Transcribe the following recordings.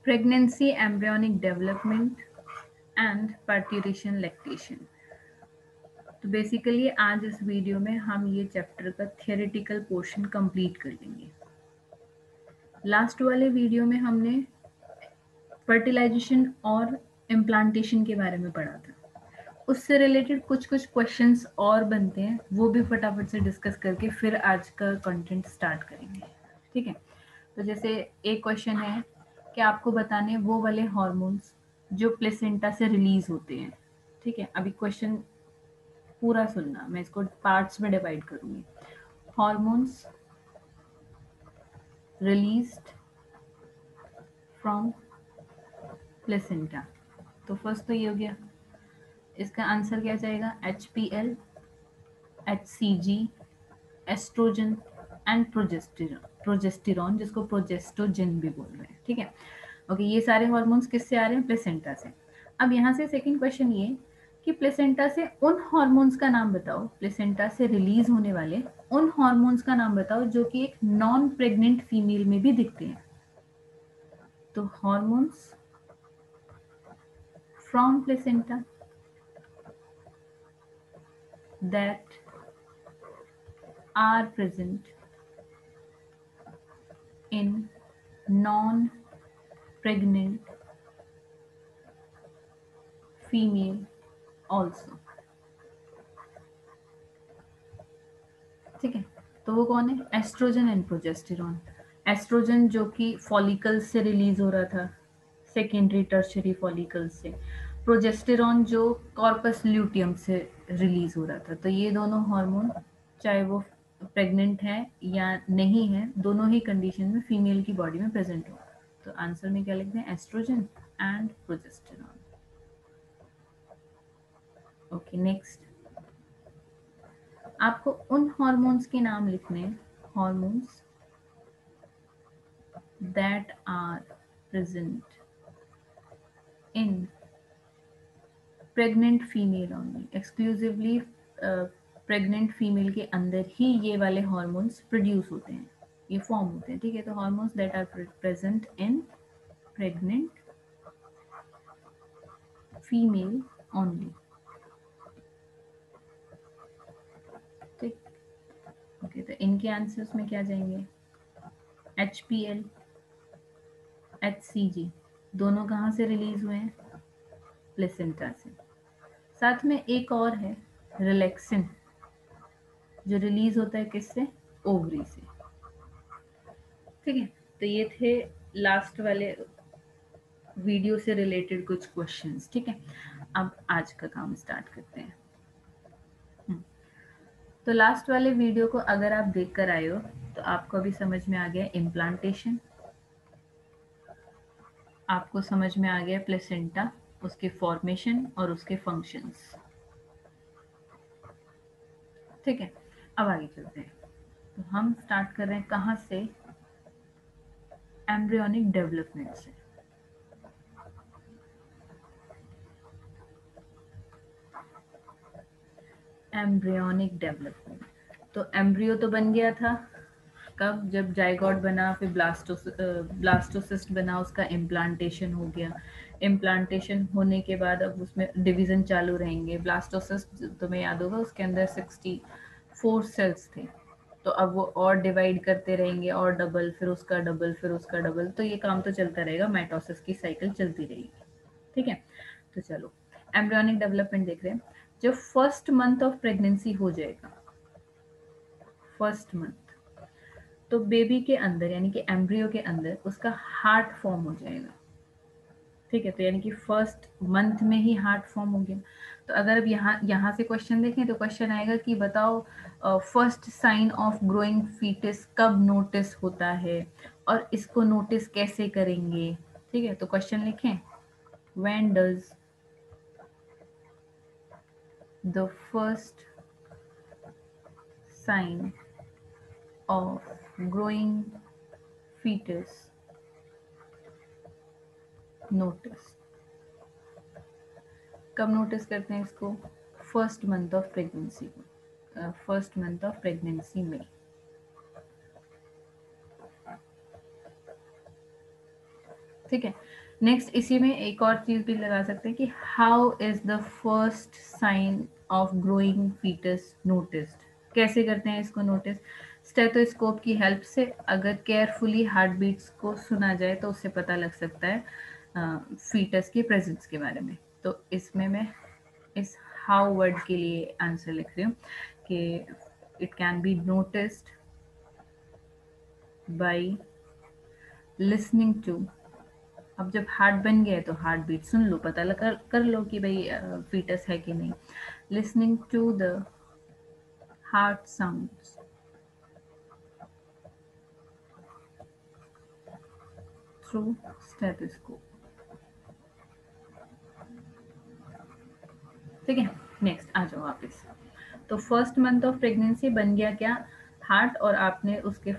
Pregnancy, embryonic development and parturition lactation. तो basically आज इस वीडियो में हम ये चैप्टर का थियोरेटिकल पोर्शन कंप्लीट कर लेंगे। लास्ट वाले वीडियो में हमने फर्टिलाइजेशन और इम्प्लांटेशन के बारे में पढ़ा था। उससे रिलेटेड कुछ क्वेश्चंस और बनते हैं, वो भी फटाफट से डिस्कस करके फिर आज का कंटेंट स्टार्ट करेंगे। ठीक है, तो जैसे एक क्वेश्चन है कि आपको बताने वो वाले हार्मोन्स जो प्लेसेंटा से रिलीज होते हैं। ठीक है, अभी क्वेश्चन पूरा सुनना, मैं इसको पार्ट्स में डिवाइड करूंगी। हार्मोन्स रिलीज्ड फ्रॉम प्लेसेंटा, तो फर्स्ट तो ये हो गया। इसका आंसर क्या जाएगा? HPL, HCG, estrogen and progesterone, जिसको प्रोजेस्टोजन भी बोल रहे हैं। ठीक है, ओके, ये सारे हार्मोन्स किससे आ रहे हैं? प्लेसेंटा से। अब यहाँ से सेकंड क्वेश्चन ये कि प्लेसेंटा से उन हार्मोन्स का नाम बताओ, प्लेसेंटा से रिलीज होने वाले उन हार्मोन्स का नाम बताओ जो कि एक नॉन प्रेग्नेंट फीमेल में भी दिखते हैं। तो hormones from placenta that are present in non-pregnant female also। ठीक है, तो वो कौन है? Oestrogen and progesterone. एस्ट्रोजन जो कि फॉलिकल से रिलीज हो रहा था, सेकेंडरी टर्शरी फॉलिकल से। प्रोजेस्टेरॉन जो कॉर्पस ल्यूटियम से रिलीज हो रहा था। तो ये दोनों हार्मोन, चाहे वो प्रेग्नेंट है या नहीं है, दोनों ही कंडीशन में फीमेल की बॉडी में प्रेजेंट हो। तो आंसर में क्या लिखते हैं? Estrogen and progesterone. Okay, next आपको उन हार्मोन्स के नाम लिखने हैं, hormones that are present in pregnant female only, exclusively pregnant female के अंदर ही ये वाले हार्मोन्स प्रोड्यूस होते हैं, ये फॉर्म होते हैं। ठीक है, तो hormones that are present in pregnant female only. ठीक, ओके, तो इनके आंसर्स में क्या जाएंगे? HPL, HCG दोनों कहाँ से रिलीज हुए हैं? प्लेसेंटा से। साथ में एक और है रिलैक्सिन, जो रिलीज होता है किससे? ओवरी से। ठीक है, तो ये थे लास्ट वाले वीडियो से रिलेटेड कुछ क्वेश्चंस। ठीक है, अब आज का काम स्टार्ट करते हैं। तो लास्ट वाले वीडियो को अगर आप देख कर आए हो तो आपको अभी समझ में आ गया इम्प्लांटेशन, आपको समझ में आ गया प्लेसेंटा, उसके फॉर्मेशन और उसके फंक्शंस। ठीक है, अब आगे चलते हैं। तो हम स्टार्ट कर रहे हैं कहाँ से? एम्ब्रियोनिक डेवलपमेंट से। एम्ब्रियोनिक डेवलपमेंट, तो एम्ब्रियो तो बन गया था कब? जब जाइगोट बना, फिर ब्लास्टोसिस्ट बना, उसका इम्प्लांटेशन हो गया। इम्प्लांटेशन होने के बाद अब उसमें डिवीजन चालू रहेंगे। ब्लास्टोसिस्ट तुम्हें याद होगा, उसके अंदर 64 सेल्स थे, तो अब वो और डिवाइड करते रहेंगे, और डबल, फिर उसका डबल, फिर उसका डबल, तो ये काम तो चलता रहेगा, माइटोसिस की साइकिल चलती रहेगी। ठीक है, तो चलो एम्ब्रियोनिक डेवलपमेंट देख रहे हैं। जब फर्स्ट मंथ ऑफ प्रेगनेंसी हो जाएगा, फर्स्ट मंथ, तो बेबी के अंदर यानी कि एम्ब्रियो के अंदर उसका हार्ट फॉर्म हो जाएगा। ठीक है, तो यानी कि फर्स्ट मंथ में ही हार्ट फॉर्म हो गया। तो अगर अब यहाँ से क्वेश्चन देखें तो क्वेश्चन आएगा कि बताओ first sign of growing fetus कब नोटिस होता है और इसको नोटिस कैसे करेंगे। ठीक है, तो क्वेश्चन लिखें, when does the first sign of growing fetus notice, कब नोटिस करते हैं इसको? फर्स्ट मंथ ऑफ प्रेगनेंसी को, फर्स्ट मंथ ऑफ प्रेगनेंसी में। ठीक है। नेक्स्ट इसी में एक और चीज भी लगा सकते हैं कि how is the first sign of growing fetus noticed. कैसे करते हैं इसको नोटिस? स्टेथोस्कोप की हेल्प से। अगर केयरफुली हार्ट बीट्स को सुना जाए तो उससे पता लग सकता है फीटस की प्रेजेंस के बारे में। तो इसमें मैं इस हाउ वर्ड के लिए आंसर लिख रही हूँ कि it can be noticed by listening to. अब जब हार्ट बन गया है तो हार्ट बीट सुन लो, पता कर लो कि भाई फीटस है कि नहीं। Listening to the heart sounds through stethoscope. ठीक है। नेक्स्ट आ जाओ वापस। तो फर्स्ट मंथ ऑफ प्रेगनेंसी बन गया क्या? हार्ट, और आपने उसके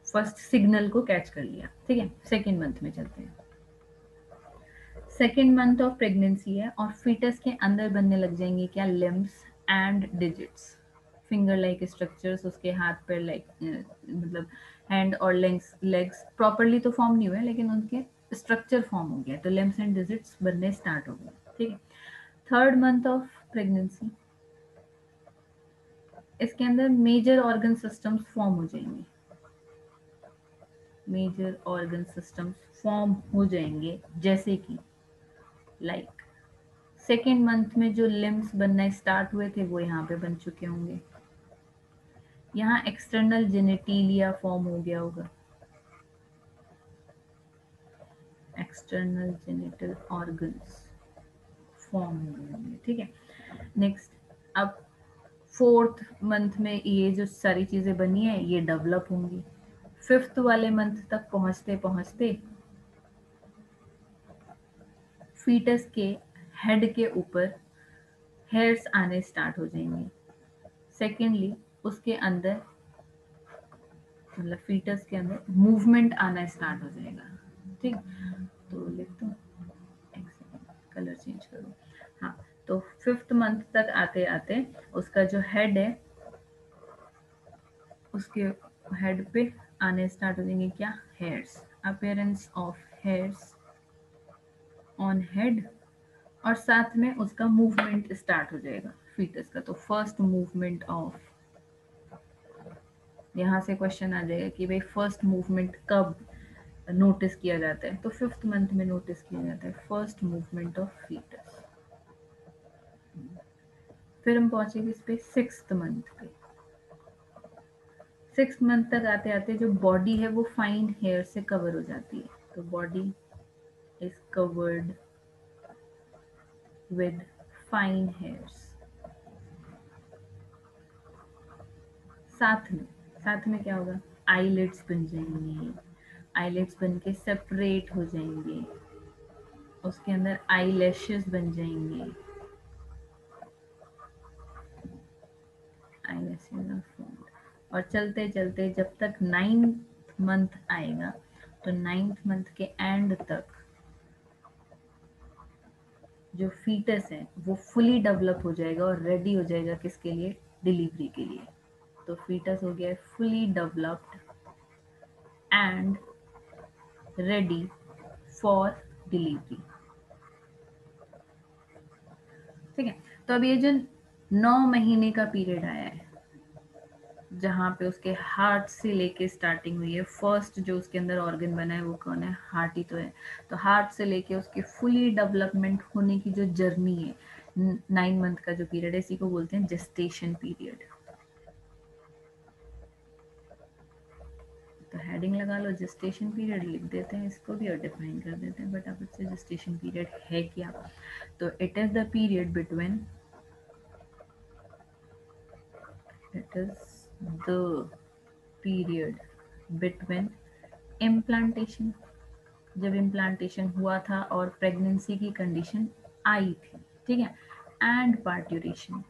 फर्स्ट सिग्नल को कैच कर लिया। ठीक है। सेकेंड मंथ में चलते हैं। सेकेंड मंथ ऑफ प्रेगनेंसी है और फीटस के अंदर बनने लग जाएंगे क्या? Limbs and digits. Finger like structures उसके हाथ पैर लाइक मतलब हैंड और लेग्स लेग्स प्रॉपरली तो फॉर्म नहीं हुए लेकिन उनके स्ट्रक्चर फॉर्म हो गया, तो लिम्स एंड डिजिट्स बनने स्टार्ट हो गए। ठीक है। थर्ड मंथ ऑफ प्रेगनेंसी, इसके अंदर मेजर ऑर्गन सिस्टम्स फॉर्म हो जाएंगे। मेजर ऑर्गन सिस्टम्स फॉर्म हो जाएंगे जैसे कि लाइक सेकेंड मंथ में जो लिम्स बनना स्टार्ट हुए थे वो यहाँ पे बन चुके होंगे। यहाँ एक्सटर्नल जेनेटिलिया फॉर्म हो गया होगा। एक्सटर्नल जेनिटल ऑर्गन्स फॉर्म हो गए होंगे। ठीक है। नेक्स्ट, अब फोर्थ मंथ में ये जो सारी चीजें बनी है ये डेवलप होंगी। फिफ्थ वाले मंथ तक पहुंचते पहुंचते फीटस के हेड के ऊपर हेयर्स आने स्टार्ट हो जाएंगे। सेकेंडली, उसके अंदर मतलब फीटस के अंदर मूवमेंट आना स्टार्ट हो जाएगा। ठीक, तो लिख दो, एक सेकेंड कलर चेंज करो। हाँ, तो फिफ्थ मंथ तक आते आते उसका जो हेड है उसके हेड पे आने स्टार्ट हो जाएंगे क्या? Hairs. Appearance of hairs on head, और साथ में उसका मूवमेंट स्टार्ट हो जाएगा फीटस का। तो फर्स्ट मूवमेंट ऑफ, यहाँ से क्वेश्चन आ जाएगा कि भाई फर्स्ट मूवमेंट कब नोटिस किया जाता है? तो फिफ्थ मंथ में नोटिस किया जाता है फर्स्ट मूवमेंट ऑफ फीटस। फिर हम पहुंचेंगे इस पे सिक्स्थ मंथ पे। सिक्स मंथ तक आते आते जो बॉडी है वो फाइन हेयर से कवर हो जाती है। तो body is covered with fine hairs. साथ में क्या होगा? आईलिड्स बन जाएंगे। आईलिड्स बन के सेपरेट हो जाएंगे। उसके अंदर आई लैशेस बन जाएंगे। आई लैशेस और चलते चलते जब तक नाइन्थ मंथ आएगा तो नाइन्थ मंथ के एंड तक जो फीटस है वो फुली डेवलप हो जाएगा और रेडी हो जाएगा किसके लिए? डिलीवरी के लिए। तो फीटस हो गया fully developed and ready for delivery. ठीक है। तो अब ये जो 9 महीने का पीरियड आया है जहाँ पे उसके हार्ट से लेके स्टार्टिंग हुई है, फर्स्ट जो उसके अंदर ऑर्गन बना है वो कौन है? हार्ट ही तो है। तो हार्ट से लेके उसके फुली डेवलपमेंट होने की जो जर्नी है, 9 मंथ का जो पीरियड है, इसी को बोलते हैं जेस्टेशन पीरियड। तो हेडिंग लगा लो, जेस्टेशन पीरियड लिख देते हैं इसको भी और डिफाइन कर देते हैं। बट अब इससे जेस्टेशन पीरियड है क्या? तो it is the period between, it is the period between implantation, जब इम्प्लांटेशन हुआ था और प्रेगनेंसी की कंडीशन आई थी। ठीक है। And parturition,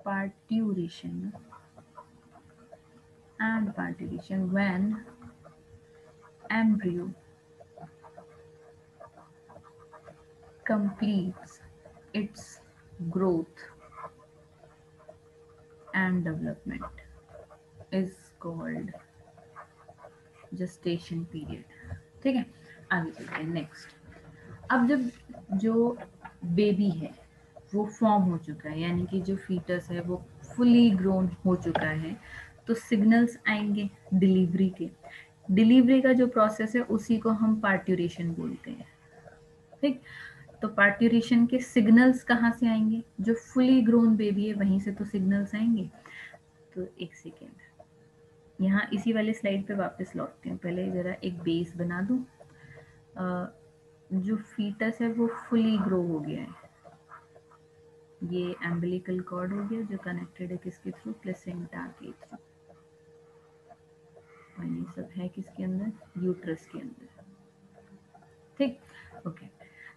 parturition and parturition when embryo completes its growth and development is called gestation period. ठीक है, आगे चलते हैं नेक्स्ट। अब जब जो बेबी है वो फॉर्म हो चुका है, यानी कि जो फीटस है वो फुली ग्रोन हो चुका है, तो सिग्नल्स आएंगे डिलीवरी के। डिलीवरी का जो प्रोसेस है उसी को हम पार्ट्यूरेशन बोलते हैं। ठीक, तो पार्ट्यूरेशन के सिग्नल्स कहाँ से आएंगे? जो फुली ग्रोन बेबी है वहीं से तो सिग्नल्स आएंगे। तो एक सेकेंड, यहाँ इसी वाले स्लाइड पे वापस लौटते हैं। पहले जरा एक बेस बना दूं। जो फीटस है वो फुली ग्रो हो गया है। ये एम्बिलिकल कॉर्ड हो गया जो कनेक्टेड है किसके थ्रू? प्लेसेंटा के थ्रू। और ये सब है किसके अंदर? यूट्रस के अंदर। ठीक, ओके।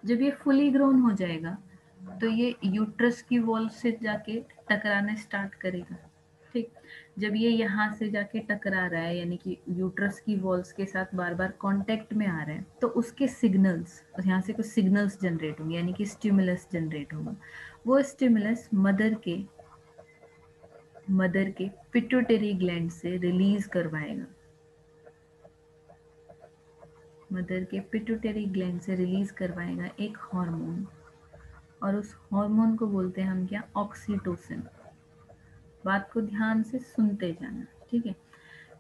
जब ये फुली ग्रोन हो जाएगा तो ये यूट्रस की वॉल से जाके टकराना स्टार्ट करेगा। ठीक, जब ये यहाँ से जाके टकरा रहा है, यानी कि यूट्रस की वॉल्स के साथ बार बार कांटेक्ट में आ रहा है, तो उसके सिग्नल्स, यहाँ से कुछ सिग्नल्स जनरेट होंगे, यानी कि स्टिमुलस जनरेट होगा। वो स्टिमुलस मदर के पिट्यूटरी ग्लैंड से रिलीज करवाएगा। मदर के पिट्यूटरी ग्लैंड से रिलीज करवाएगा एक हार्मोन, और उस हार्मोन को बोलते हैं हम क्या? ऑक्सीटोसिन। बात को ध्यान से सुनते जाना, ठीक है?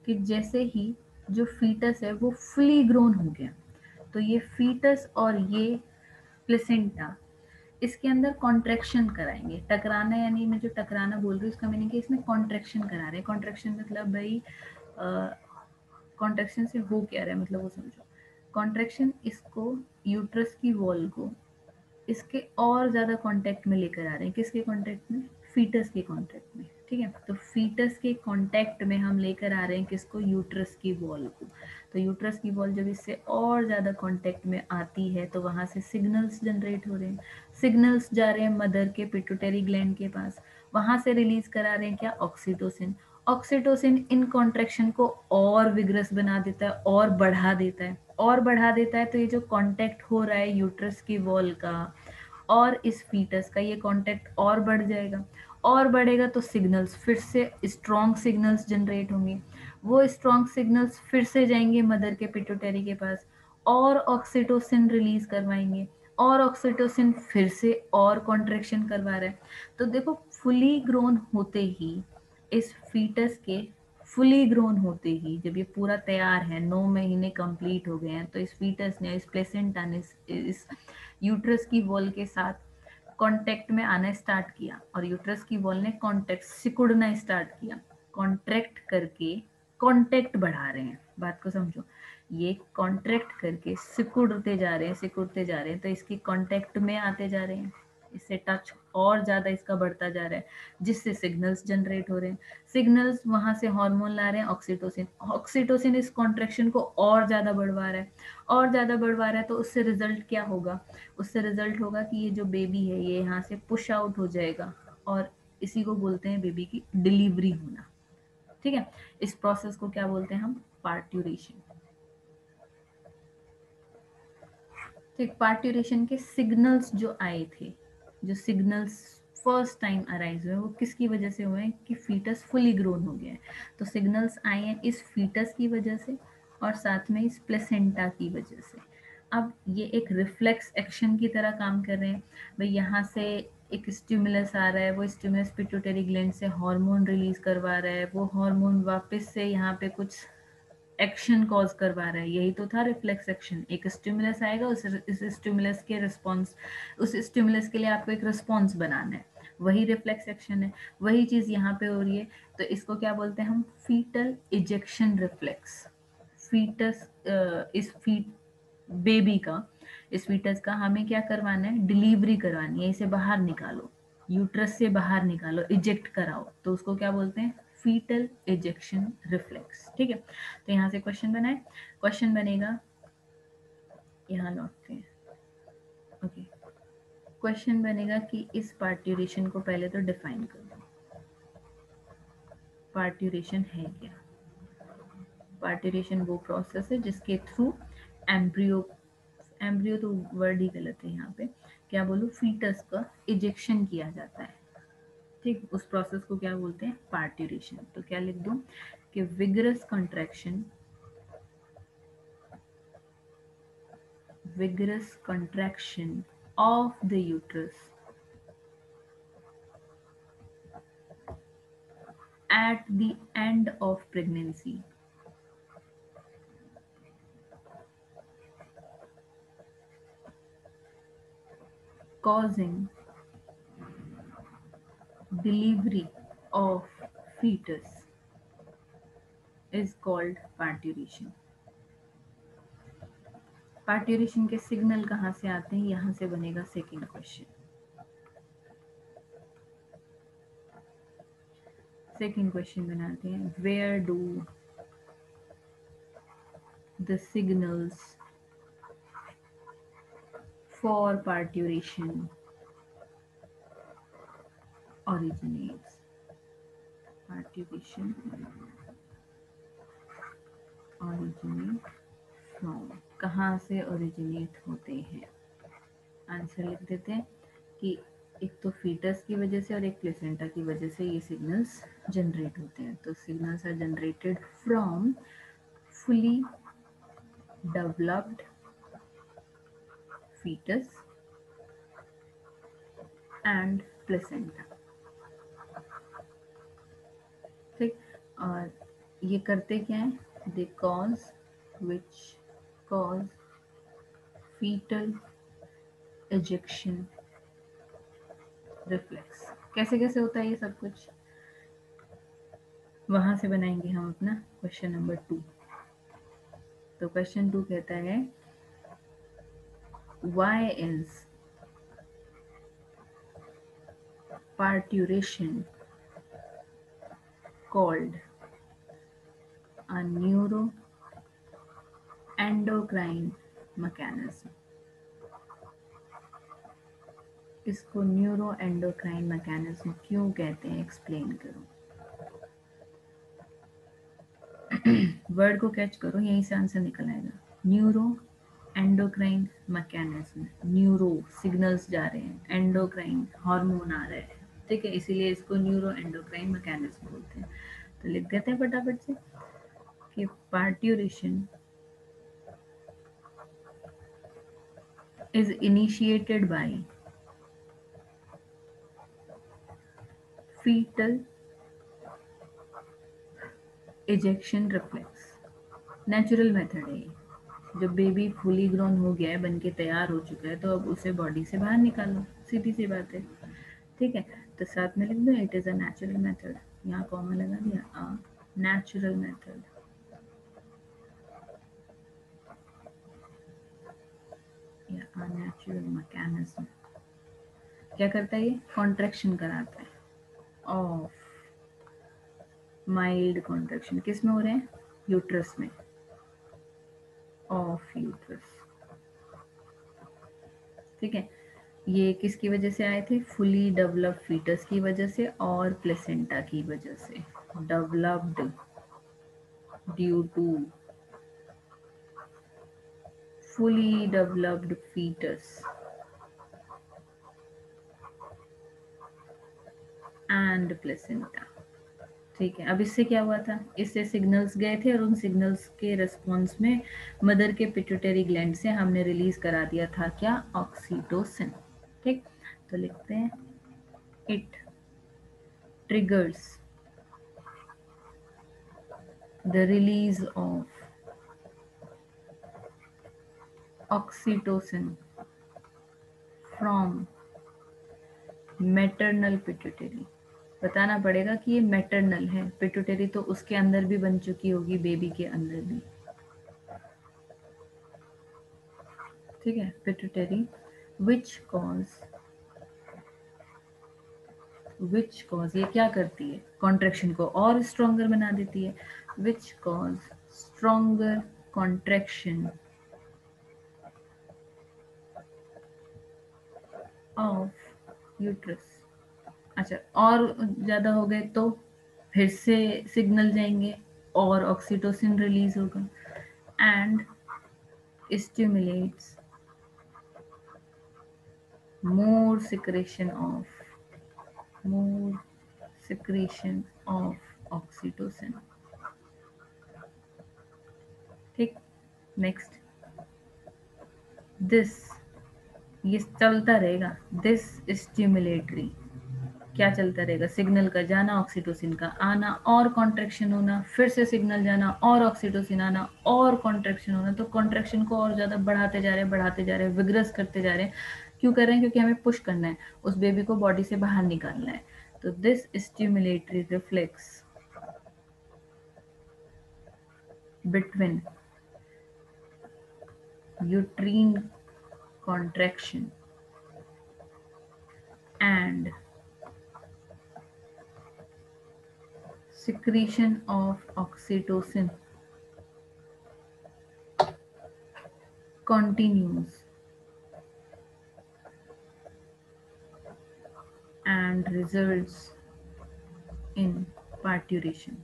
कि जैसे ही जो फीटस है वो फुली ग्रोन हो गया, तो ये फीटस और ये प्लेसेंटा इसके अंदर कॉन्ट्रैक्शन कराएंगे। टकराना, यानी मैं जो टकराना बोल रही हूँ उसका मीनिंग कि इसमें कॉन्ट्रैक्शन करा रहे हैं। कॉन्ट्रैक्शन मतलब भाई कॉन्ट्रैक्शन से हो क्या रहा है, मतलब वो समझो। कॉन्ट्रैक्शन इसको, यूट्रस की वॉल को इसके और ज़्यादा कांटेक्ट में लेकर आ रहे हैं। किसके कांटेक्ट में? फीटस के कांटेक्ट में। ठीक है, तो फीटस के कांटेक्ट में हम लेकर आ रहे हैं किसको? यूट्रस की वॉल को। तो यूट्रस की वॉल जब इससे और ज़्यादा कांटेक्ट में आती है तो वहाँ से सिग्नल्स जनरेट हो रहे हैं। सिग्नल्स जा रहे हैं मदर के पिट्यूटरी ग्लैंड के पास, वहाँ से रिलीज करा रहे हैं क्या? ऑक्सीटोसिन। ऑक्सीटोसिन इन कॉन्ट्रैक्शन को और विग्रस बना देता है और बढ़ा देता है, और बढ़ा देता है। तो ये जो कांटेक्ट हो रहा है यूट्रस की वॉल का और इस फीटस का, ये कांटेक्ट और बढ़ जाएगा। और बढ़ेगा तो सिग्नल्स फिर से स्ट्रॉन्ग सिग्नल्स जनरेट होंगे। वो स्ट्रॉन्ग सिग्नल्स फिर से जाएंगे मदर के पिट्यूटरी के पास और ऑक्सीटोसिन रिलीज करवाएंगे, और ऑक्सीटोसिन फिर से और कॉन्ट्रैक्शन करवा रहा है। तो देखो, फुली ग्रोन होते ही इस फीटस के, फुली ग्रोन होते ही जब ये पूरा तैयार है, 9 महीने कंप्लीट हो गए हैं, तो इस फीटस ने, इस प्लेसेंटा ने इस यूट्रस की वॉल के साथ कांटेक्ट में आना स्टार्ट किया, और यूट्रस की वॉल ने कांटेक्ट सिकुड़ना स्टार्ट किया। कॉन्ट्रैक्ट करके कांटेक्ट बढ़ा रहे हैं, बात को समझो। ये कॉन्ट्रैक्ट करके सिकुड़ते जा रहे हैं, सिकुड़ते जा रहे हैं, तो इसके कांटेक्ट में आते जा रहे हैं, इससे टच और ज़्यादा इसका बढ़ता जा रहा है, जिससे सिग्नल्स जनरेट हो रहे हैं। सिग्नल्स वहाँ से हार्मोन ला रहे हैं ऑक्सीटोसिन। ऑक्सीटोसिन इस कॉन्ट्रैक्शन को और ज़्यादा बढ़वा रहा है, और ज़्यादा बढ़वा रहा है। तो उससे रिजल्ट क्या होगा? उससे रिजल्ट होगा कि ये जो बेबी है ये यहाँ से पुश आउट हो जाएगा, और इसी को बोलते हैं बेबी की डिलीवरी होना। ठीक है, इस प्रोसेस को क्या बोलते हैं हम? पार्ट्यूरेशन। ठीक, पार्ट्यूरेशन के सिग्नल्स जो आए थे, जो सिग्नल्स फर्स्ट टाइम अराइज हुए, वो किसकी वजह से हुए हैं? कि फीटस फुली ग्रोन हो गया है। तो सिग्नल्स आए हैं इस फीटस की वजह से और साथ में इस प्लेसेंटा की वजह से। अब ये एक रिफ्लेक्स एक्शन की तरह काम कर रहे हैं। भाई यहाँ से एक स्टिमुलस आ रहा है, वो स्टिमुलस पिट्यूटरी ग्लैंड से हार्मोन रिलीज करवा रहा है, वो हार्मोन वापस से यहाँ पे कुछ एक्शन कॉज करवा रहा है। यही तो था रिफ्लेक्स एक्शन। एक स्टिमुलस आएगा, इस स्टिमुलस के रिस्पॉन्स, उस स्टिमुलस के लिए आपको एक रिस्पॉन्स बनाना है, वही रिफ्लेक्स एक्शन है। वही चीज यहाँ पे हो रही है। तो इसको क्या बोलते हैं हम? Fetal ejection reflex. फीटस, इस बेबी का, इस फीटस का हमें क्या करवाना है? डिलीवरी करवानी है। इसे बाहर निकालो, यूट्रस से बाहर निकालो, इजेक्ट कराओ, तो उसको क्या बोलते हैं? Fetal ejection reflex. ठीक है, तो यहाँ से क्वेश्चन बनाए। क्वेश्चन बनेगा, यहाँ लौटते हैं। ओके, क्वेश्चन बनेगा कि इस पार्ट्यूरेशन को पहले तो डिफाइन कर दो। पार्ट्यूरेशन है क्या? पार्ट्यूरेशन वो प्रोसेस है जिसके थ्रू एम्ब्रियो, एम्ब्रियो तो वर्ड ही गलत है यहाँ पे, क्या बोलूँ, फीटस का इजेक्शन किया जाता है। ठीक, उस प्रोसेस को क्या बोलते हैं? पार्ट्यूरेशन। तो क्या लिख दूं कि vigorous contraction vigorous contraction of the uterus at the end of pregnancy, causing delivery of fetus is called parturition. Parturition के सिग्नल कहाँ से आते हैं, यहाँ से बनेगा सेकेंड क्वेश्चन. सेकेंड क्वेश्चन बनाते हैं. Where do the signals for parturition originates? Parturition originate from, कहाँ से ओरिजिनेट होते हैं? आंसर लिख देते हैं कि एक तो फीटस की वजह से और एक प्लेसेंटा की वजह से ये सिग्नल्स जनरेट होते हैं. तो signals are generated from fully developed fetus and placenta. ठीक. और ये करते क्या है? They cause which cause fetal ejection reflex. कैसे कैसे होता है ये सब कुछ, वहां से बनाएंगे हम अपना क्वेश्चन नंबर 2. तो क्वेश्चन 2 कहता है why is parturition called a neuroendocrine mechanism? इसको न्यूरो एंडोक्राइन मैकेनिज्म क्यों कहते हैं, एक्सप्लेन करो. वर्ड को कैच करो, यहीं से आंसर निकल आएगा. Neuro endocrine mechanism, neuro signals जा रहे हैं, एंडोक्राइन हार्मोन आ रहे हैं. ठीक है, इसीलिए इसको न्यूरो एंडोक्राइन मैकेनिज्म बोलते हैं. तो लिख देते हैं फटाफट से कि parturition is initiated by fetal ejection reflex. Natural method है ये. जब बेबी फुली ग्रोन हो गया है, बन के तैयार हो चुका है, तो अब उसे बॉडी से बाहर निकालो, सीधी सी बात है. ठीक है, तो साथ में लिख दो it is a natural method. यहाँ कॉमा लगा दिया, अ नेचुरल मेथड. या अ नेचुरल मैकेनिज्म. क्या करता है ये? कॉन्ट्रैक्शन कराता है ऑफ, माइल्ड कॉन्ट्रैक्शन. किस में हो रहे हैं? यूट्रस में, ऑफ यूट्रस. ठीक है, ये किसकी वजह से आए थे? फुली डेवलप्ड फीटस की वजह से और प्लेसेंटा की वजह से. Developed due to fully developed fetus and placenta. ठीक है, अब इससे क्या हुआ था? इससे सिग्नल्स गए थे और उन सिग्नल्स के रिस्पॉन्स में मदर के पिट्यूटरी ग्लैंड से हमने रिलीज करा दिया था क्या? ऑक्सीटोसिन. ठीक, तो लिखते हैं it triggers the release of oxytocin from maternal pituitary. बताना पड़ेगा कि ये मैटरनल है. पिट्यूटरी तो उसके अंदर भी बन चुकी होगी, बेबी के अंदर भी. ठीक है, पिट्यूटरी विच कॉज ये क्या करती है? कॉन्ट्रैक्शन को और स्ट्रॉन्गर बना देती है. Which cause stronger contraction of uterus. अच्छा, और ज़्यादा हो गए तो फिर से सिग्नल जाएंगे और ऑक्सीटोसिन रिलीज होगा and stimulates more secretion of oxytocin. ठीक, नेक्स्ट दिस, ये चलता रहेगा, दिस स्टिमुलेटरी, क्या चलता रहेगा, सिग्नल का जाना, ऑक्सीटोसिन का आना और कॉन्ट्रैक्शन होना, फिर से सिग्नल जाना और ऑक्सीटोसिन आना और कॉन्ट्रैक्शन होना। तो कॉन्ट्रैक्शन को और ज़्यादा बढ़ाते जा रहे हैं, बढ़ाते जा रहे हैं, विग्रस करते जा रहे हैं। क्यों कर रहे हैं? क्योंकि हमें पुश करना है, उस बेबी को बॉडी से बाहर निकालना है। तो this stimulatory reflex between uterine contraction and secretion of oxytocin continues and results in parturition.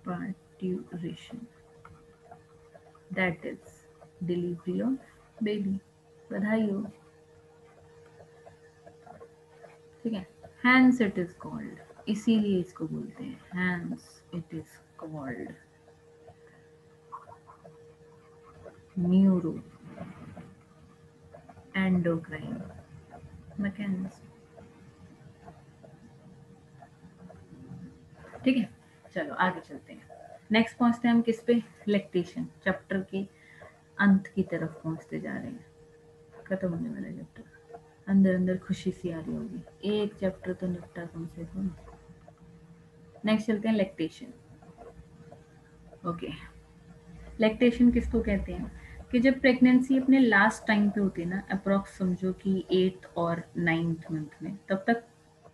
Parturition, that is delivery of baby. बधाई हो, ठीक है। Hence it is called, इसीलिए इसको बोलते हैं, hence it is called neuro endocrine mechanism। ठीक है, चलो आगे चलते हैं। नेक्स्ट पहुंचते हैं हम किस पे, लैक्टेशन। चैप्टर के अंत की तरफ पहुंचते जा रहे हैं, खत्म होने वाला चैप्टर। अंदर अंदर खुशी सी आ रही होगी, एक चैप्टर तो निपटा कम से कम। नेक्स्ट चलते हैं लैक्टेशन। ओके, लैक्टेशन किसको कहते हैं कि जब प्रेगनेंसी अपने लास्ट टाइम पे होती है ना, अप्रॉक्स समझो कि 8th और 9th मंथ में, तब तक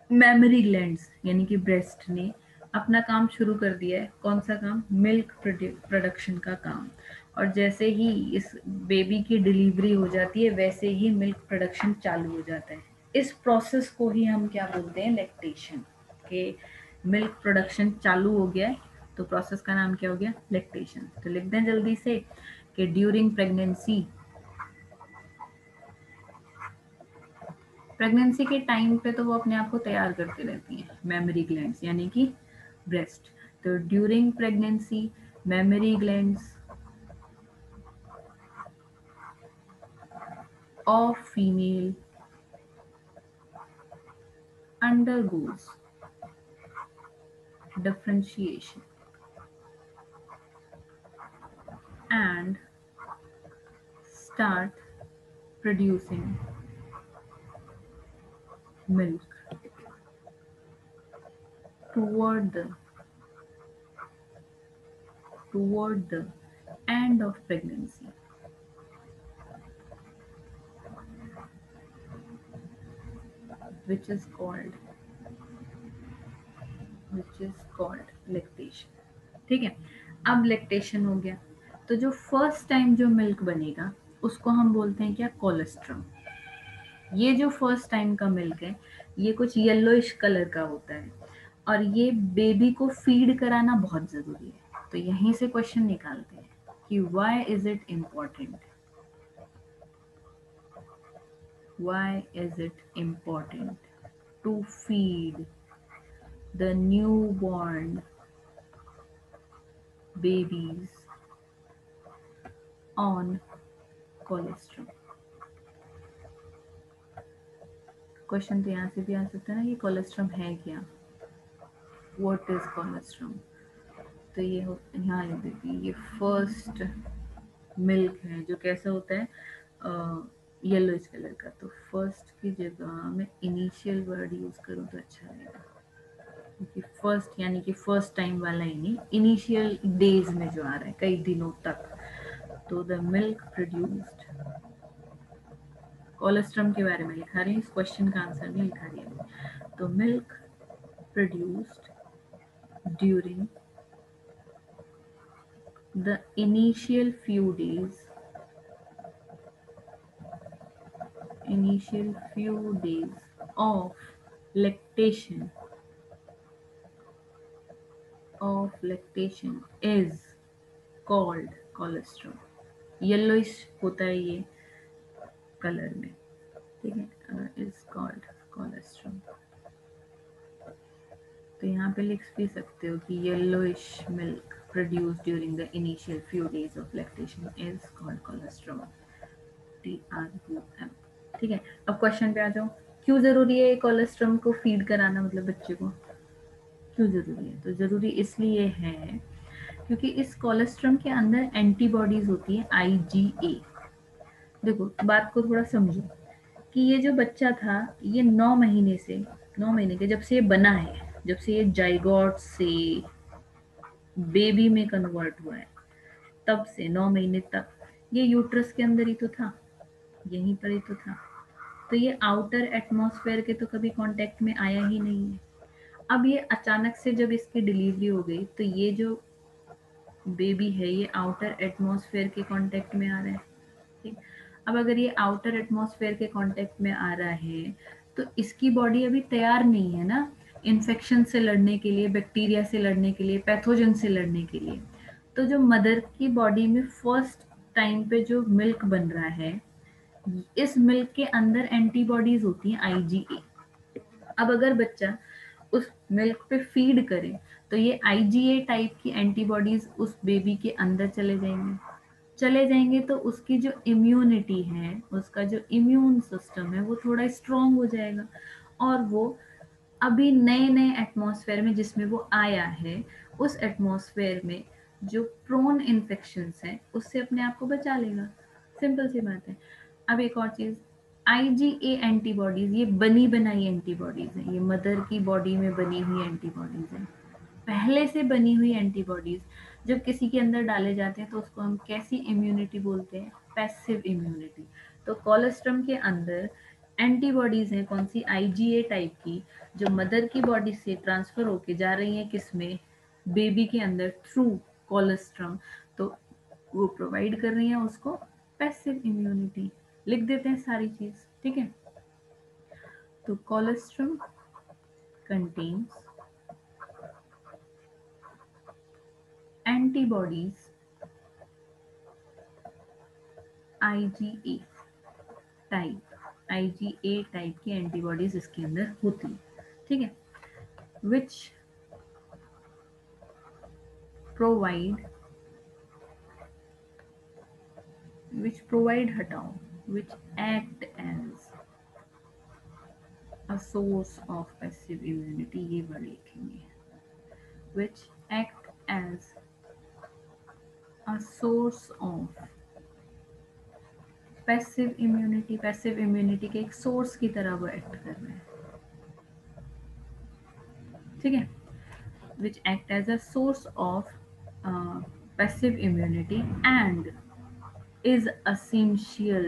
मेमरी ग्लैंड्स यानी कि ब्रेस्ट ने अपना काम शुरू कर दिया है। कौन सा काम? मिल्क प्रोडक्शन का काम। और जैसे ही इस बेबी की डिलीवरी हो जाती है, वैसे ही मिल्क प्रोडक्शन चालू हो जाता है। इस प्रोसेस को ही हम क्या बोलते हैं? लैक्टेशन। के मिल्क प्रोडक्शन चालू हो गया है, तो प्रोसेस का नाम क्या हो गया? लैक्टेशन। तो लिख दें जल्दी से कि ड्यूरिंग प्रेगनेंसी के टाइम पे तो वो अपने आप को तैयार करती रहती हैं, मेमरी ग्लैंड्स यानी कि ब्रेस्ट। तो during pregnancy mammary glands of female undergoes differentiation and start producing milk toward the toward the end of pregnancy, which is called lactation। ठीक है, अब लैक्टेशन हो गया, तो जो फर्स्ट टाइम जो मिल्क बनेगा उसको हम बोलते हैं क्या? कोलेस्ट्रम। ये जो फर्स्ट टाइम का मिल्क है, ये कुछ येलोइश कलर का होता है, और ये बेबी को फीड कराना बहुत जरूरी है। तो यहीं से क्वेश्चन निकालते हैं कि why is it important, why is it important to feed the newborn babies on colostrum। Question तो यहाँ से भी आ सकता है ना कि कोलेस्ट्रम है क्या, व्हाट इज कोलेस्ट्रम। तो ये यहाँ लिख देती है, ये फर्स्ट मिल्क है जो कैसा होता है? येलोइश कलर का। तो फर्स्ट की जगह मैं इनिशियल वर्ड यूज करूँ तो अच्छा रहेगा, क्योंकि फर्स्ट यानी कि फर्स्ट टाइम वाला ही नहीं, इनिशियल डेज में जो आ रहा है, कई दिनों तक। तो द मिल्क प्रोड्यूस्ड, कोलेस्ट्रम के बारे में लिखा रही हूँ, इस क्वेश्चन का आंसर नहीं लिखा रही है। तो milk produced during the initial few days of lactation is called colostrum। Yellowish होता है ये कलर में, ठीक है, इज कॉल्ड कोलेस्ट्रम। तो यहाँ पे लिख भी सकते हो कि yellowish milk produced during the initial few days of lactation is called colostrum. TRUM. ठीक है, अब क्वेश्चन पे आ जाओ, क्यों जरूरी है कोलेस्ट्रम को फीड कराना, मतलब बच्चे को क्यों जरूरी है? तो जरूरी इसलिए है क्योंकि इस कोलेस्ट्रम के अंदर एंटीबॉडीज होती है IgA। देखो बात को थोड़ा समझो कि ये जो बच्चा था ये 9 महीने के जब से ये बना है, जब से ये जाइगोट से बेबी में कन्वर्ट हुआ है, तब से 9 महीने तक ये यूट्रस के अंदर ही तो था, यहीं पर ही तो था। तो ये आउटर एटमॉस्फेयर के तो कभी कांटेक्ट में आया ही नहीं है। अब ये अचानक से जब इसकी डिलीवरी हो गई तो ये जो बेबी है ये आउटर एटमॉस्फेयर के कांटेक्ट में आ रहा है। ठीक, अब अगर ये आउटर एटमॉस्फेयर के कांटेक्ट में आ रहा है तो इसकी बॉडी अभी तैयार नहीं है ना इन्फेक्शन से लड़ने के लिए, बैक्टीरिया से लड़ने के लिए, पैथोजन से लड़ने के लिए। तो जो मदर की बॉडी में फर्स्ट टाइम पे जो मिल्क बन रहा है, इस मिल्क के अंदर एंटीबॉडीज होती हैं IgA। अब अगर बच्चा उस मिल्क पे फीड करे तो ये IgA टाइप की एंटीबॉडीज उस बेबी के अंदर चले जाएंगे तो उसकी जो इम्यूनिटी है, उसका जो इम्यून सिस्टम है वो थोड़ा स्ट्रांग हो जाएगा और वो अभी नए नए एटमॉस्फेयर में जिसमें वो आया है उस एटमॉस्फेयर में जो प्रोन इन्फेक्शंस हैं उससे अपने आप को बचा लेगा। सिंपल सी बात है। अब एक और चीज, IgA एंटीबॉडीज ये बनी बनाई एंटीबॉडीज है, ये मदर की बॉडी में बनी हुई एंटीबॉडीज है, पहले से बनी हुई एंटीबॉडीज जब किसी के अंदर डाले जाते हैं तो उसको हम कैसी इम्यूनिटी बोलते हैं? Passive immunity. तो कोलेस्ट्रम के अंदर एंटीबॉडीज हैं कौन सी? IgA टाइप की, जो मदर की बॉडी से ट्रांसफर होके जा रही हैं किसमें? बेबी के अंदर थ्रू कोलेस्ट्रम। तो वो प्रोवाइड कर रही हैं उसको पैसिव इम्यूनिटी। लिख देते हैं सारी चीज, ठीक है। तो colostrum contains antibodies IgA type की एंटीबॉडीज इसके अंदर होती है, ठीक है। विच प्रोवाइड हटाओ which act as a source of passive immunity, ये वर्ड लिखेंगे, which act as a source of passive immunity. Passive immunity के एक सोर्स की तरह वो एक्ट कर रहे हैं, ठीक है। which act as a source of passive immunity and is essential,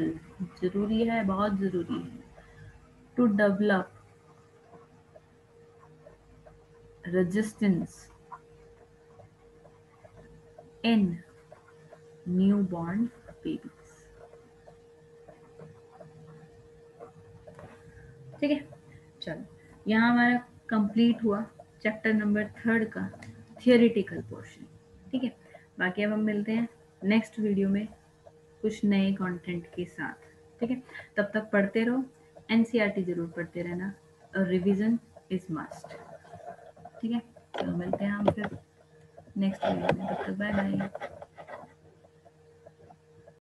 जरूरी है, बहुत जरूरी है, to develop resistance in newborn babies, ठीक है। चलो यहाँ हमारा कंप्लीट हुआ चैप्टर नंबर 3 का थियोरिटिकल पोर्शन, ठीक है। बाकी अब हम मिलते हैं नेक्स्ट वीडियो में कुछ नए कंटेंट के साथ, ठीक है। तब तक पढ़ते रहो, NCERT जरूर पढ़ते रहना और रिवीजन इज मस्ट, ठीक है। चलो मिलते हैं हम फिर नेक्स्ट वीडियो में, तब तक बाय बाय।